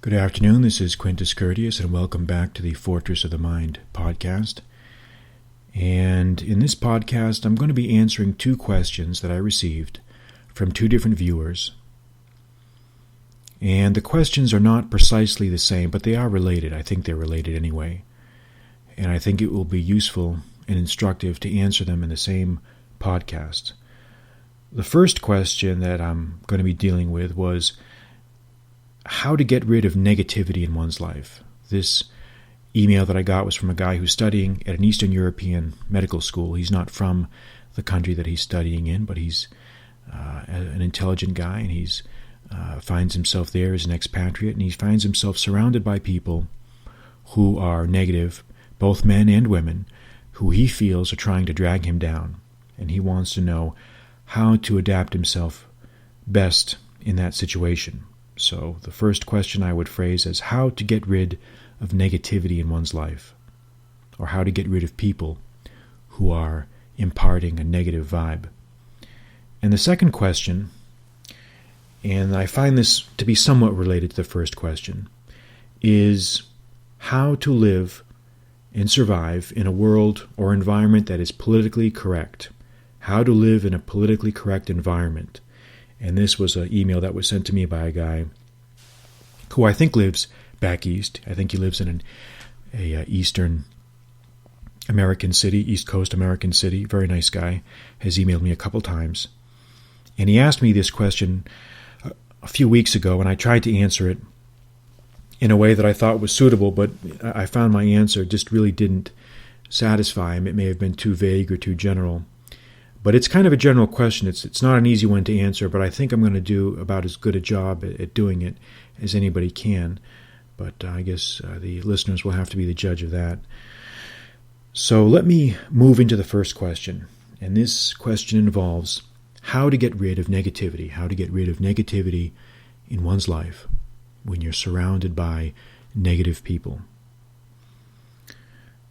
Good afternoon, this is Quintus Curtius, and welcome back to the Fortress of the Mind podcast. And in this podcast, I'm going to be answering two questions that I received from two different viewers. And the questions are not precisely the same, but they are related. I think they're related anyway. And I think it will be useful and instructive to answer them in the same podcast. The first question that I'm going to be dealing with was how to get rid of negativity in one's life. This email that I got was from a guy who's studying at an Eastern European medical school. He's not from the country that he's studying in, but he's an intelligent guy, and he's finds himself there as an expatriate, and he finds himself surrounded by people who are negative, both men and women, who he feels are trying to drag him down. And he wants to know how to adapt himself best in that situation. So the first question I would phrase as how to get rid of negativity in one's life, or how to get rid of people who are imparting a negative vibe. And the second question, and I find this to be somewhat related to the first question, is how to live and survive in a world or environment that is politically correct. How to live in a politically correct environment. And this was an email that was sent to me by a guy who I think lives back east. I think he lives in a Eastern American city, East Coast American city. Very nice guy. Has emailed me a couple times. And he asked me this question a few weeks ago, and I tried to answer it in a way that I thought was suitable, but I found my answer just really didn't satisfy him. It may have been too vague or too general. But it's kind of a general question. It's not an easy one to answer, but I think I'm going to do about as good a job at doing it as anybody can. But I guess the listeners will have to be the judge of that. So let me move into the first question. And this question involves how to get rid of negativity. How to get rid of negativity in one's life when you're surrounded by negative people.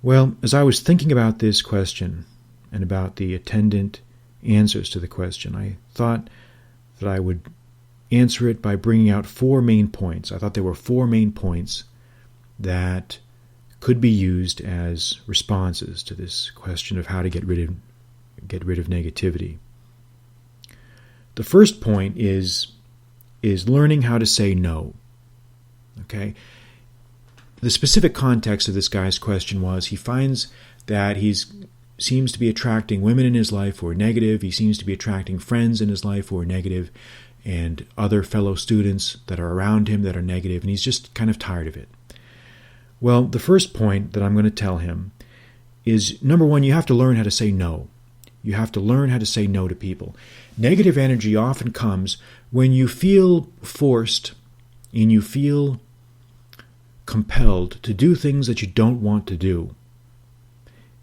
Well, as I was thinking about this question, and about the attendant answers to the question, I thought that I would answer it by bringing out four main points. I thought there were four main points that could be used as responses to this question of how to get rid of negativity. The first point is learning how to say no. Okay? The specific context of this guy's question was he finds that seems to be attracting women in his life who are negative. He seems to be attracting friends in his life who are negative, and other fellow students that are around him that are negative, and he's just kind of tired of it. Well, the first point that I'm going to tell him is, number one, you have to learn how to say no. You have to learn how to say no to people. Negative energy often comes when you feel forced and you feel compelled to do things that you don't want to do.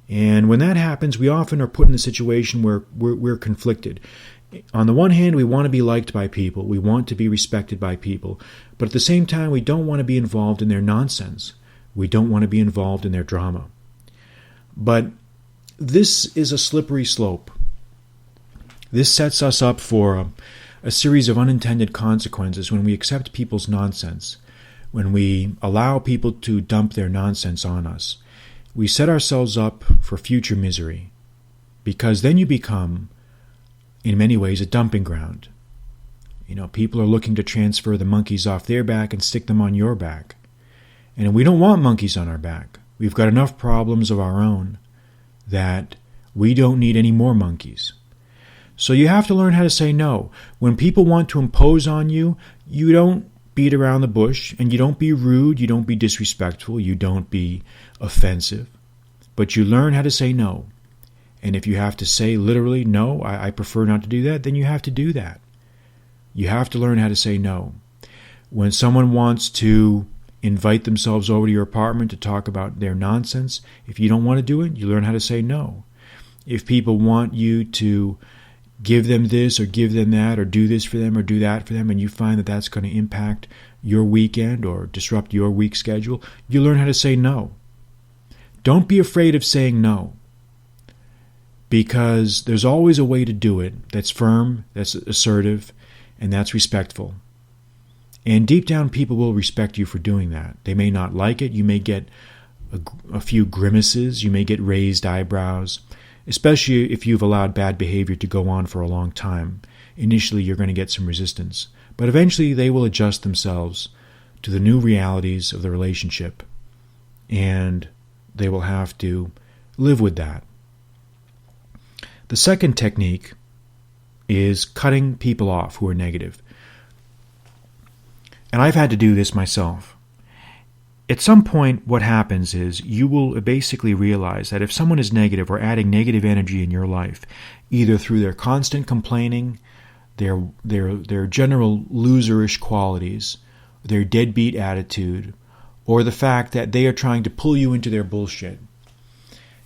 And when that happens, we often are put in a situation where we're conflicted. On the one hand, we want to be liked by people. We want to be respected by people. But at the same time, we don't want to be involved in their nonsense. We don't want to be involved in their drama. But this is a slippery slope. This sets us up for a series of unintended consequences when we accept people's nonsense, when we allow people to dump their nonsense on us. We set ourselves up for future misery, because then you become, in many ways, a dumping ground. People are looking to transfer the monkeys off their back and stick them on your back. And we don't want monkeys on our back. We've got enough problems of our own that we don't need any more monkeys. So you have to learn how to say no. When people want to impose on you, you don't beat around the bush, and you don't be rude, you don't be disrespectful, you don't be offensive, but you learn how to say no. And if you have to say literally, no, I prefer not to do that, then you have to do that. You have to learn how to say no. When someone wants to invite themselves over to your apartment to talk about their nonsense, if you don't want to do it, you learn how to say no. If people want you to give them this or give them that or do this for them or do that for them, and you find that that's going to impact your weekend or disrupt your week schedule, you learn how to say no. Don't be afraid of saying no, because there's always a way to do it that's firm, that's assertive, and that's respectful. And deep down, people will respect you for doing that. They may not like it. You may get a few grimaces. You may get raised eyebrows, especially if you've allowed bad behavior to go on for a long time. Initially, you're going to get some resistance, but eventually they will adjust themselves to the new realities of the relationship, and they will have to live with that. The second technique is cutting people off who are negative. And I've had to do this myself. At some point, what happens is you will basically realize that if someone is negative or adding negative energy in your life, either through their constant complaining, their general loserish qualities, their deadbeat attitude, or the fact that they are trying to pull you into their bullshit,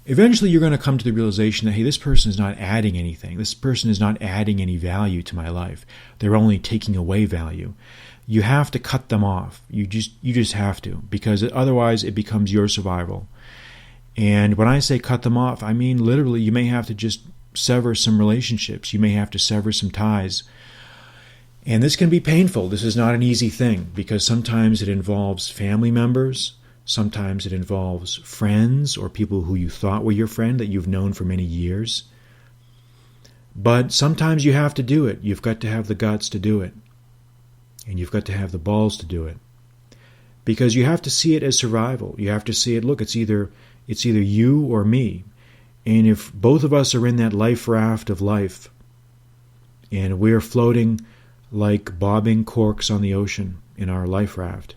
eventually you're going to come to the realization that, hey, this person is not adding anything. This person is not adding any value to my life. They're only taking away value. You have to cut them off. You just have to, because otherwise it becomes your survival. And when I say cut them off, I mean literally you may have to just sever some relationships. You may have to sever some ties. And this can be painful. This is not an easy thing, because sometimes it involves family members. Sometimes it involves friends or people who you thought were your friend that you've known for many years. But sometimes you have to do it. You've got to have the guts to do it. And you've got to have the balls to do it. Because you have to see it as survival. You have to see it, look, it's either you or me. And if both of us are in that life raft of life, and we're floating like bobbing corks on the ocean in our life raft,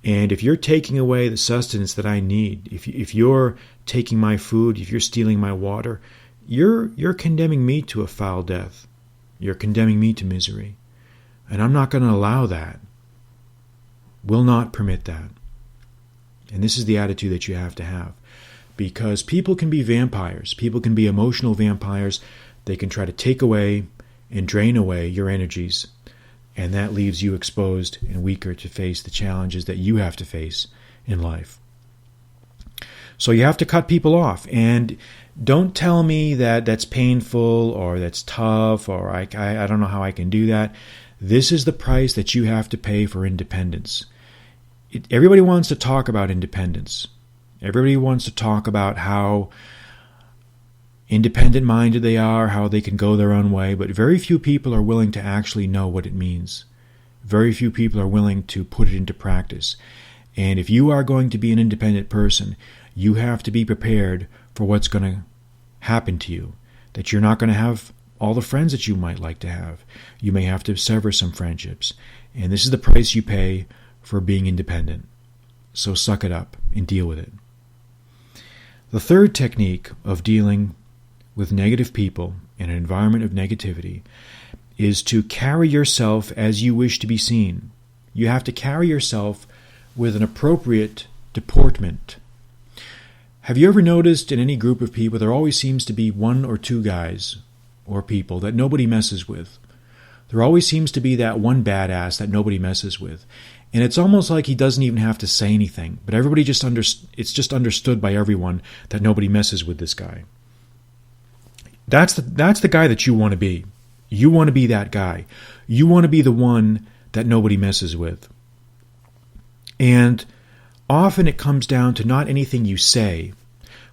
and if you're taking away the sustenance that I need, if you're taking my food, if you're stealing my water, you're condemning me to a foul death. You're condemning me to misery. And I'm not going to allow that. Will not permit that. And this is the attitude that you have to have. Because people can be vampires. People can be emotional vampires. They can try to take away and drain away your energies. And that leaves you exposed and weaker to face the challenges that you have to face in life. So you have to cut people off. And don't tell me that that's painful or that's tough or I don't know how I can do that. This is the price that you have to pay for independence. Everybody wants to talk about independence. Everybody wants to talk about how independent-minded they are, how they can go their own way, but very few people are willing to actually know what it means. Very few people are willing to put it into practice. And if you are going to be an independent person, you have to be prepared for what's going to happen to you, that you're not going to have all the friends that you might like to have. You may have to sever some friendships. And this is the price you pay for being independent. So suck it up and deal with it. The third technique of dealing with negative people in an environment of negativity is to carry yourself as you wish to be seen. You have to carry yourself with an appropriate deportment. Have you ever noticed in any group of people there always seems to be one or two guys or people that nobody messes with? There always seems to be that one badass that nobody messes with. And it's almost like he doesn't even have to say anything, but everybody it's just understood by everyone that nobody messes with this guy. That's the guy that you want to be. You want to be that guy. You want to be the one that nobody messes with. And often it comes down to not anything you say,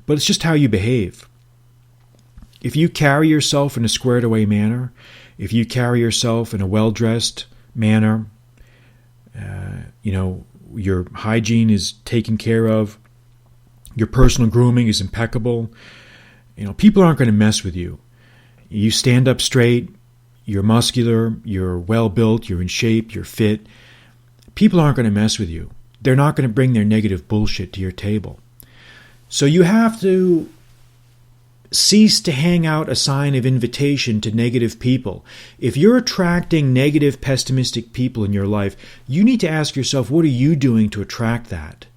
but it's just how you behave. If you carry yourself in a squared away manner, if you carry yourself in a well-dressed manner, your hygiene is taken care of, your personal grooming is impeccable, people aren't going to mess with you. You stand up straight, you're muscular, you're well-built, you're in shape, you're fit. People aren't going to mess with you. They're not going to bring their negative bullshit to your table. So you have to cease to hang out a sign of invitation to negative people. If you're attracting negative, pessimistic people in your life, you need to ask yourself, what are you doing to attract that?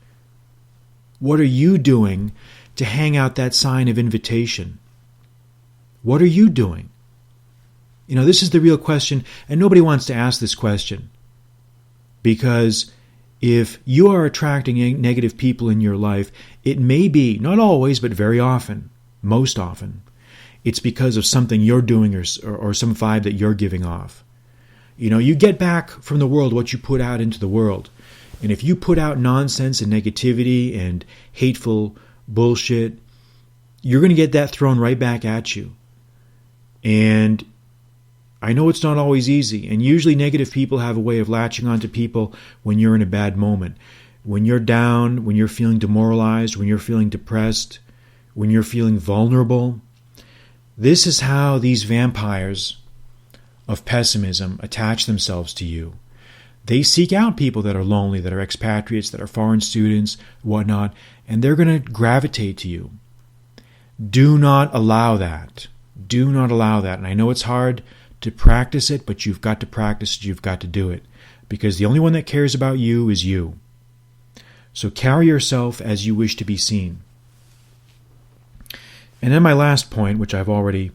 What are you doing to hang out that sign of invitation? What are you doing? This is the real question, and nobody wants to ask this question. Because if you are attracting negative people in your life, it may be, not always, but very often, most often, it's because of something you're doing or some vibe that you're giving off. You get back from the world what you put out into the world. And if you put out nonsense and negativity and hateful bullshit, you're going to get that thrown right back at you. And I know it's not always easy. And usually negative people have a way of latching onto people when you're in a bad moment. When you're down, when you're feeling demoralized, when you're feeling depressed, when you're feeling vulnerable. This is how these vampires of pessimism attach themselves to you. They seek out people that are lonely, that are expatriates, that are foreign students, whatnot, and they're going to gravitate to you. Do not allow that. Do not allow that. And I know it's hard to practice it, but you've got to practice it. You've got to do it. Because the only one that cares about you is you. So carry yourself as you wish to be seen. And then my last point, which I've already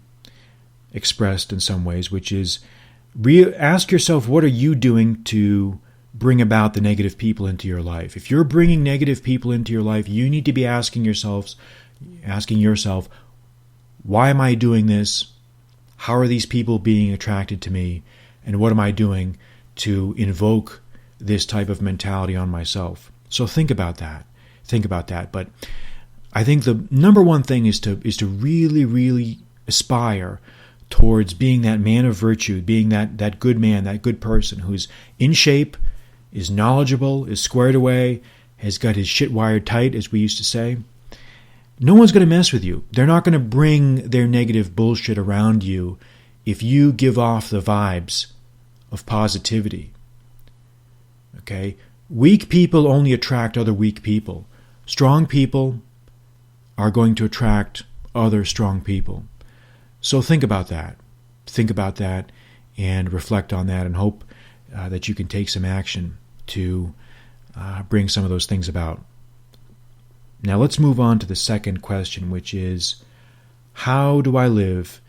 expressed in some ways, which is ask yourself, what are you doing to bring about the negative people into your life? If you're bringing negative people into your life, you need to be asking yourself, why am I doing this? How are these people being attracted to me? And what am I doing to invoke this type of mentality on myself? So think about that. Think about that. But I think the number one thing is to really, really aspire towards being that man of virtue, being that good man, that good person who's in shape, is knowledgeable, is squared away, has got his shit wired tight, as we used to say. No one's going to mess with you. They're not going to bring their negative bullshit around you if you give off the vibes of positivity. Okay? Weak people only attract other weak people. Strong people are going to attract other strong people. So think about that. Think about that and reflect on that and hope that you can take some action to bring some of those things about. Now let's move on to the second question, which is, how do I live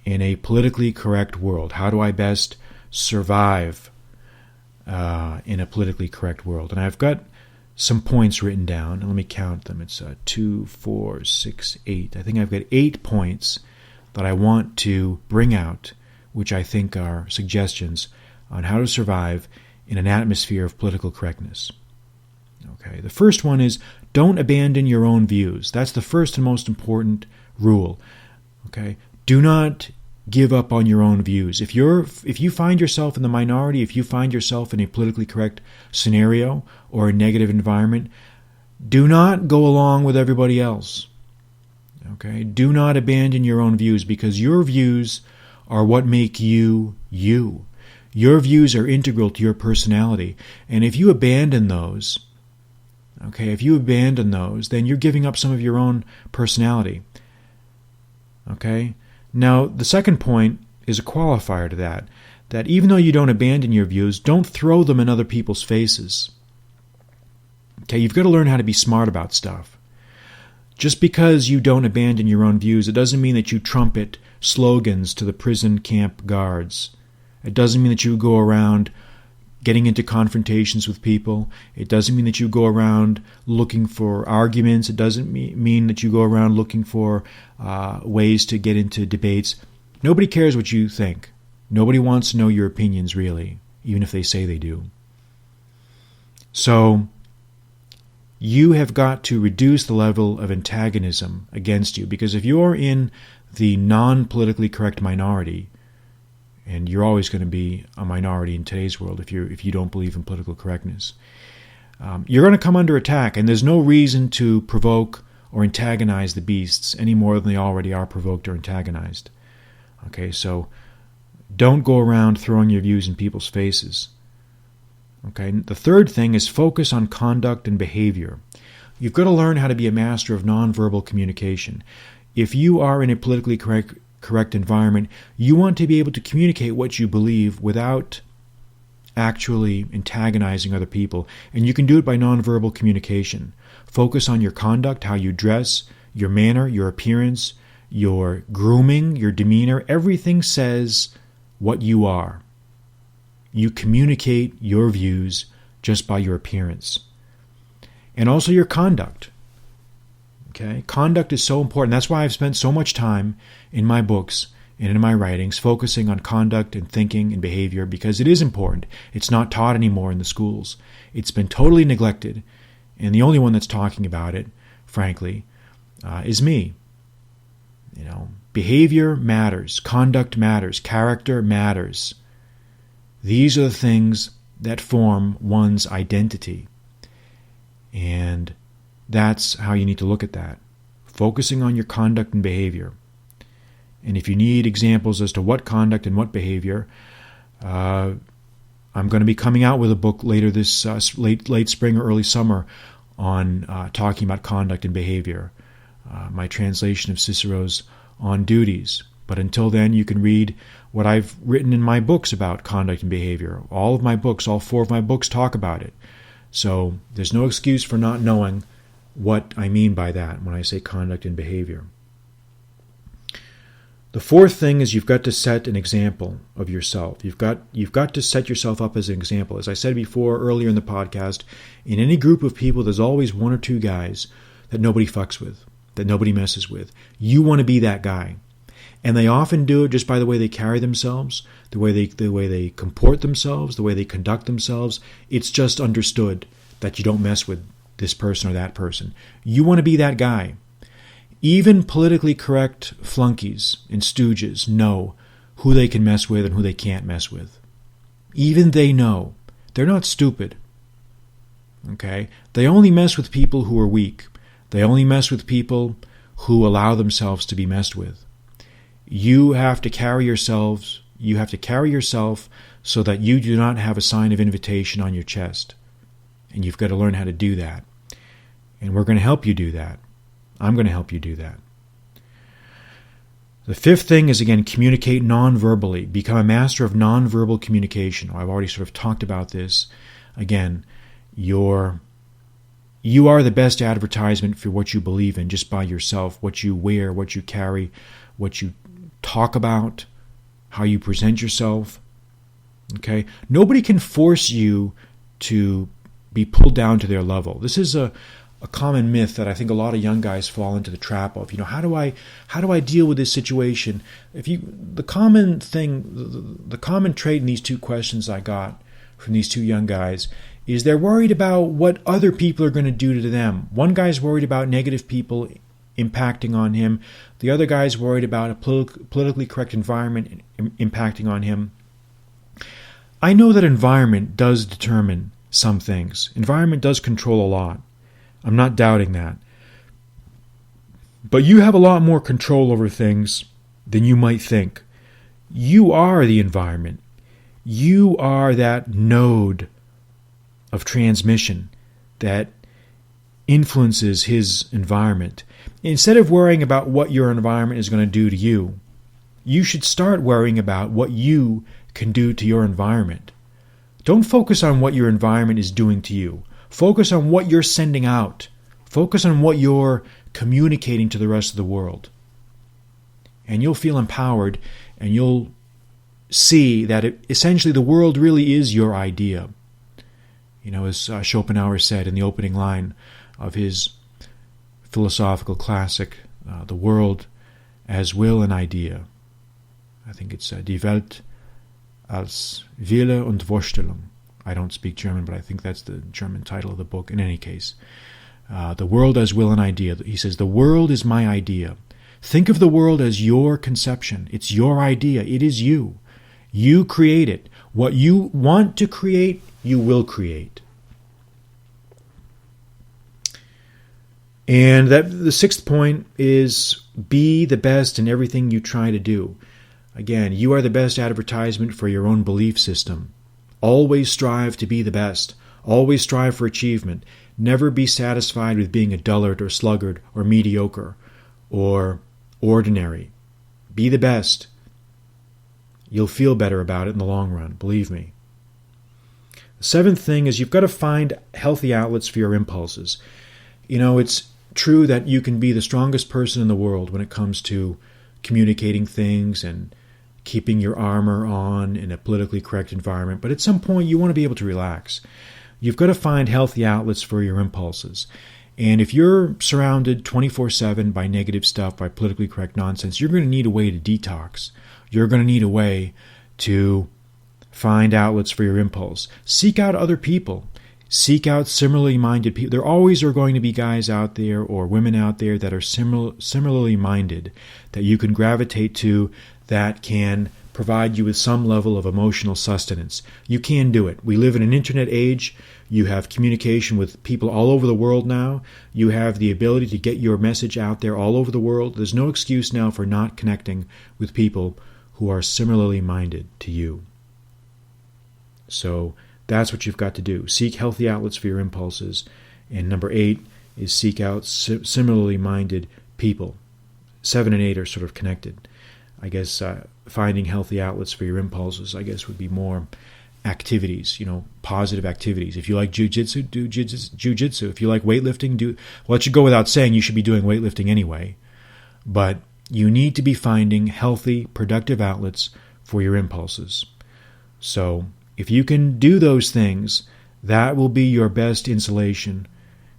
in a politically correct world? How do I best survive in a politically correct world? And I've got some points written down. Let me count them. It's 2, 4, 6, 8. I think I've got 8 points that I want to bring out, which I think are suggestions on how to survive in an atmosphere of political correctness. Okay, the first one is, don't abandon your own views. That's the first and most important rule. Okay, do not give up on your own views. If you find yourself in the minority, if you find yourself in a politically correct scenario or a negative environment, do not go along with everybody else. Okay, do not abandon your own views, because your views are what make you you. Your views are integral to your personality, and if you abandon those, then you're giving up some of your own personality. Okay? Now, the second point is a qualifier to that even though you don't abandon your views, don't throw them in other people's faces. Okay, you've got to learn how to be smart about stuff. Just because you don't abandon your own views, it doesn't mean that you trumpet slogans to the prison camp guards. It doesn't mean that you go around getting into confrontations with people. It doesn't mean that you go around looking for arguments. It doesn't mean that you go around looking for ways to get into debates. Nobody cares what you think. Nobody wants to know your opinions, really, even if they say they do. So you have got to reduce the level of antagonism against you, because if you're in the non-politically correct minority, and you're always going to be a minority in today's world if you don't believe in political correctness, you're going to come under attack, and there's no reason to provoke or antagonize the beasts any more than they already are provoked or antagonized. Okay, so don't go around throwing your views in people's faces. Okay, the third thing is focus on conduct and behavior. You've got to learn how to be a master of nonverbal communication. If you are in a politically correct environment, you want to be able to communicate what you believe without actually antagonizing other people. And you can do it by nonverbal communication. Focus on your conduct, how you dress, your manner, your appearance, your grooming, your demeanor. Everything says what you are. You communicate your views just by your appearance. And also your conduct. Okay? Conduct is so important. That's why I've spent so much time in my books and in my writings, focusing on conduct and thinking and behavior because it is important. It's not taught anymore in the schools. It's been totally neglected, and the only one that's talking about it, frankly, is me. Behavior matters, conduct matters, character matters. These are the things that form one's identity. And that's how you need to look at that. Focusing on your conduct and behavior. And if you need examples as to what conduct and what behavior, I'm going to be coming out with a book later this late spring or early summer on talking about conduct and behavior. My translation of Cicero's On Duties. But until then, you can read what I've written in my books about conduct and behavior. All of my books, all 4 of my books talk about it. So there's no excuse for not knowing what I mean by that when I say conduct and behavior. The 4th thing is you've got to set an example of yourself. You've got to set yourself up as an example. As I said before earlier in the podcast, in any group of people, there's always 1 or 2 guys that nobody fucks with, that nobody messes with. You want to be that guy. And they often do it just by the way they carry themselves, the way they comport themselves, the way they conduct themselves. It's just understood that you don't mess with this person or that person. You want to be that guy. Even politically correct flunkies and stooges know who they can mess with and who they can't mess with. Even they know. They're not stupid. Okay? They only mess with people who are weak. They only mess with people who allow themselves to be messed with. You have to carry yourself so that you do not have a sign of invitation on your chest. And you've got to learn how to do that. And we're going to help you do that. I'm going to help you do that. The 5th thing is, again, communicate non-verbally. Become a master of non-verbal communication. I've already sort of talked about this. Again, you are the best advertisement for what you believe in just by yourself, what you wear, what you carry, what you talk about, how you present yourself. Okay? Nobody can force you to be pulled down to their level. This is a common myth that I think a lot of young guys fall into the trap of. How do I deal with this situation? The common trait in these 2 questions I got from these 2 young guys is they're worried about what other people are going to do to them. One guy's worried about negative people impacting on him. The other guy's worried about a politically correct environment impacting on him. I know that environment does determine some things. Environment does control a lot. I'm not doubting that. But you have a lot more control over things than you might think. You are the environment. You are that node of transmission that influences his environment. Instead of worrying about what your environment is going to do to you, you should start worrying about what you can do to your environment. Don't focus on what your environment is doing to you. Focus on what you're sending out. Focus on what you're communicating to the rest of the world. And you'll feel empowered, and you'll see that essentially the world really is your idea. As Schopenhauer said in the opening line of his philosophical classic, The World as Will and Idea. I think it's Die Welt als Wille und Vorstellung. I don't speak German, but I think that's the German title of the book. In any case, The World as Will and Idea. He says, the world is my idea. Think of the world as your conception. It's your idea. It is you. You create it. What you want to create, you will create. And the 6th point is be the best in everything you try to do. Again, you are the best advertisement for your own belief system. Always strive to be the best. Always strive for achievement. Never be satisfied with being a dullard or sluggard or mediocre or ordinary. Be the best. You'll feel better about it in the long run, believe me. The 7th thing is you've got to find healthy outlets for your impulses. It's true that you can be the strongest person in the world when it comes to communicating things and keeping your armor on in a politically correct environment, but at some point you want to be able to relax. You've got to find healthy outlets for your impulses. And if you're surrounded 24/7 by negative stuff, by politically correct nonsense, you're going to need a way to detox. You're going to need a way to find outlets for your impulse. Seek out other people. Seek out similarly minded people. There always are going to be guys out there or women out there that are similarly minded that you can gravitate to, that can provide you with some level of emotional sustenance. You can do it. We live in an internet age. You have communication with people all over the world now. You have the ability to get your message out there all over the world. There's no excuse now for not connecting with people who are similarly minded to you. So that's what you've got to do. Seek healthy outlets for your impulses. And number 8 is seek out similarly minded people. 7 and 8 are sort of connected. I guess finding healthy outlets for your impulses, I guess, would be more activities, positive activities. If you like jiu-jitsu, do jiu-jitsu. If you like weightlifting, well, it should go without saying you should be doing weightlifting anyway. But you need to be finding healthy, productive outlets for your impulses. So if you can do those things, that will be your best insulation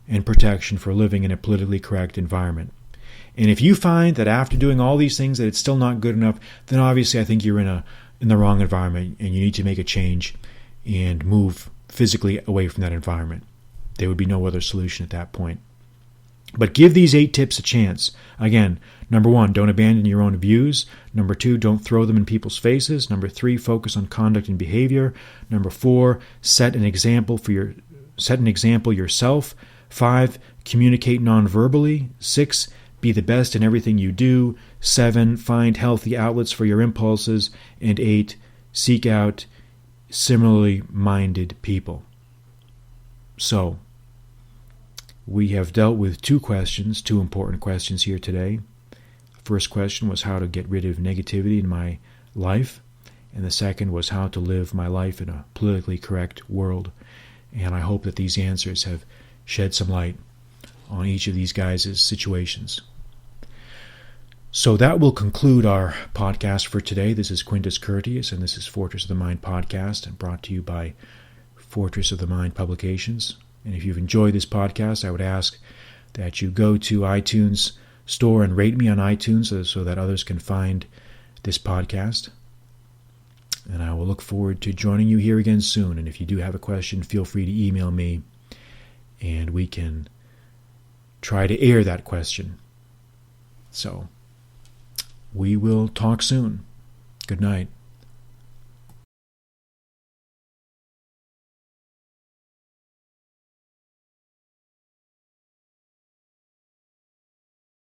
and protection for living in a politically correct environment. And if you find that after doing all these things that it's still not good enough, then obviously I think you're in the wrong environment and you need to make a change and move physically away from that environment. There would be no other solution at that point. But give these 8 tips a chance. Again, number 1, don't abandon your own views. Number 2, don't throw them in people's faces. Number 3, focus on conduct and behavior. Number 4, set an example yourself. 5, communicate non-verbally. 6, be the best in everything you do. 7, find healthy outlets for your impulses. And 8, seek out similarly minded people. So, we have dealt with 2 important questions here today. First question was how to get rid of negativity in my life, and the second was how to live my life in a politically correct world. And I hope that these answers have shed some light on each of these guys' situations. So that will conclude our podcast for today. This is Quintus Curtius, and this is Fortress of the Mind podcast, and brought to you by Fortress of the Mind Publications. And if you've enjoyed this podcast, I would ask that you go to iTunes Store and rate me on iTunes so that others can find this podcast. And I will look forward to joining you here again soon. And if you do have a question, feel free to email me, and we can try to air that question. So, we will talk soon. Good night.